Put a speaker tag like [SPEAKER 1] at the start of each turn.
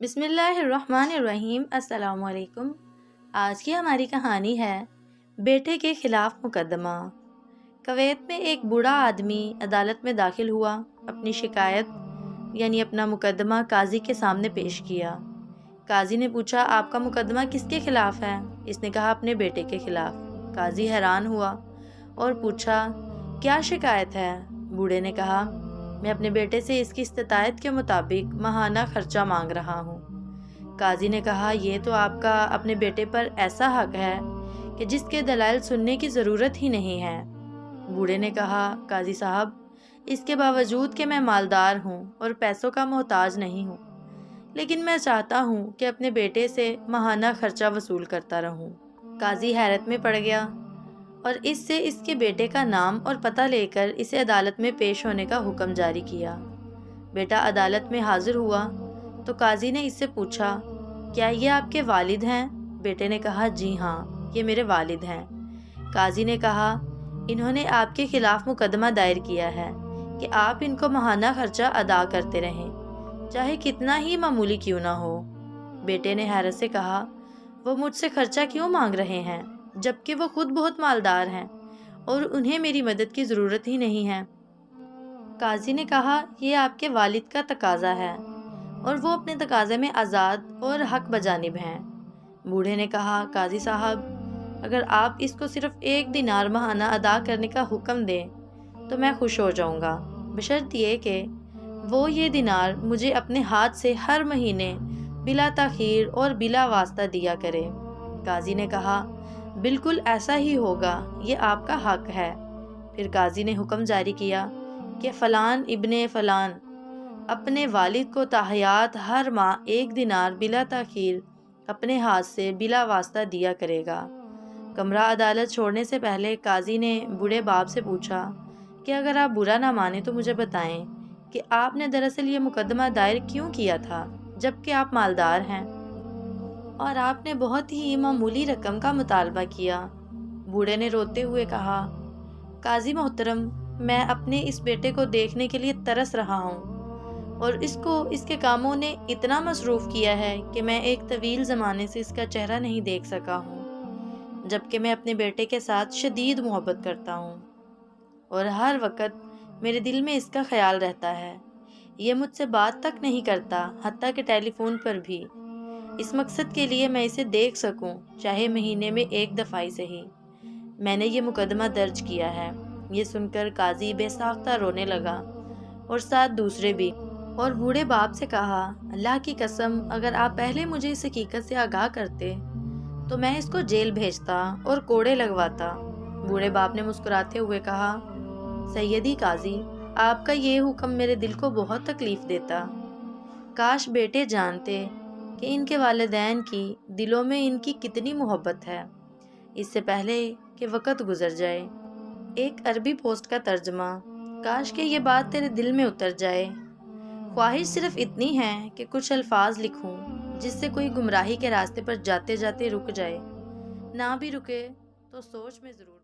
[SPEAKER 1] بسم اللہ الرحمن الرحیم۔ السلام علیکم۔ آج کی ہماری کہانی ہے بیٹے کے خلاف مقدمہ۔ کویت میں ایک بوڑھا آدمی عدالت میں داخل ہوا، اپنی شکایت یعنی اپنا مقدمہ قاضی کے سامنے پیش کیا۔ قاضی نے پوچھا، آپ کا مقدمہ کس کے خلاف ہے؟ اس نے کہا، اپنے بیٹے کے خلاف۔ قاضی حیران ہوا اور پوچھا، کیا شکایت ہے؟ بوڑھے نے کہا، میں اپنے بیٹے سے اس کی استطاعت کے مطابق ماہانہ خرچہ مانگ رہا ہوں۔ قاضی نے کہا، یہ تو آپ کا اپنے بیٹے پر ایسا حق ہے کہ جس کے دلائل سننے کی ضرورت ہی نہیں ہے۔ بوڑھے نے کہا، قاضی صاحب، اس کے باوجود کہ میں مالدار ہوں اور پیسوں کا محتاج نہیں ہوں، لیکن میں چاہتا ہوں کہ اپنے بیٹے سے ماہانہ خرچہ وصول کرتا رہوں۔ قاضی حیرت میں پڑ گیا اور اس سے اس کے بیٹے کا نام اور پتہ لے کر اسے عدالت میں پیش ہونے کا حکم جاری کیا۔ بیٹا عدالت میں حاضر ہوا تو قاضی نے اس سے پوچھا، کیا یہ آپ کے والد ہیں؟ بیٹے نے کہا، جی ہاں، یہ میرے والد ہیں۔ قاضی نے کہا، انہوں نے آپ کے خلاف مقدمہ دائر کیا ہے کہ آپ ان کو ماہانہ خرچہ ادا کرتے رہیں، چاہے کتنا ہی معمولی کیوں نہ ہو۔ بیٹے نے حیرت سے کہا، وہ مجھ سے خرچہ کیوں مانگ رہے ہیں جبکہ وہ خود بہت مالدار ہیں اور انہیں میری مدد کی ضرورت ہی نہیں ہے؟ قاضی نے کہا، یہ آپ کے والد کا تقاضا ہے اور وہ اپنے تقاضے میں آزاد اور حق بجانب ہیں۔ بوڑھے نے کہا، قاضی صاحب، اگر آپ اس کو صرف 1 دینار ماہانہ ادا کرنے کا حکم دیں تو میں خوش ہو جاؤں گا، بشرط یہ کہ وہ یہ دینار مجھے اپنے ہاتھ سے ہر مہینے بلا تاخیر اور بلا واسطہ دیا کرے۔ قاضی نے کہا، بالکل ایسا ہی ہوگا، یہ آپ کا حق ہے۔ پھر قاضی نے حکم جاری کیا کہ فلان ابن فلان اپنے والد کو تاحیات ہر ماہ 1 دینار بلا تاخیر اپنے ہاتھ سے بلا واسطہ دیا کرے گا۔ کمرہ عدالت چھوڑنے سے پہلے قاضی نے بوڑھے باپ سے پوچھا کہ اگر آپ برا نہ مانیں تو مجھے بتائیں کہ آپ نے دراصل یہ مقدمہ دائر کیوں کیا تھا جبکہ آپ مالدار ہیں اور آپ نے بہت ہی معمولی رقم کا مطالبہ کیا؟ بوڑھے نے روتے ہوئے کہا، قاضی محترم، میں اپنے اس بیٹے کو دیکھنے کے لیے ترس رہا ہوں اور اس کو اس کے کاموں نے اتنا مصروف کیا ہے کہ میں ایک طویل زمانے سے اس کا چہرہ نہیں دیکھ سکا ہوں، جبکہ میں اپنے بیٹے کے ساتھ شدید محبت کرتا ہوں اور ہر وقت میرے دل میں اس کا خیال رہتا ہے۔ یہ مجھ سے بات تک نہیں کرتا، حتیٰ کہ ٹیلی فون پر بھی۔ اس مقصد کے لیے میں اسے دیکھ سکوں، چاہے مہینے میں 1 دفعہ ہی صحیح، میں نے یہ مقدمہ درج کیا ہے۔ یہ سن کر قاضی بے ساختہ رونے لگا اور ساتھ دوسرے بھی، اور بوڑھے باپ سے کہا، اللہ کی قسم، اگر آپ پہلے مجھے اس حقیقت سے آگاہ کرتے تو میں اس کو جیل بھیجتا اور کوڑے لگواتا۔ بوڑھے باپ نے مسکراتے ہوئے کہا، سیدی قاضی، آپ کا یہ حکم میرے دل کو بہت تکلیف دیتا۔ کاش بیٹے جانتے کہ ان کے والدین کی دلوں میں ان کی کتنی محبت ہے، اس سے پہلے کہ وقت گزر جائے۔ ایک عربی پوسٹ کا ترجمہ، کاش کہ یہ بات تیرے دل میں اتر جائے۔ خواہش صرف اتنی ہے کہ کچھ الفاظ لکھوں جس سے کوئی گمراہی کے راستے پر جاتے جاتے رک جائے، نہ بھی رکے تو سوچ میں ضرور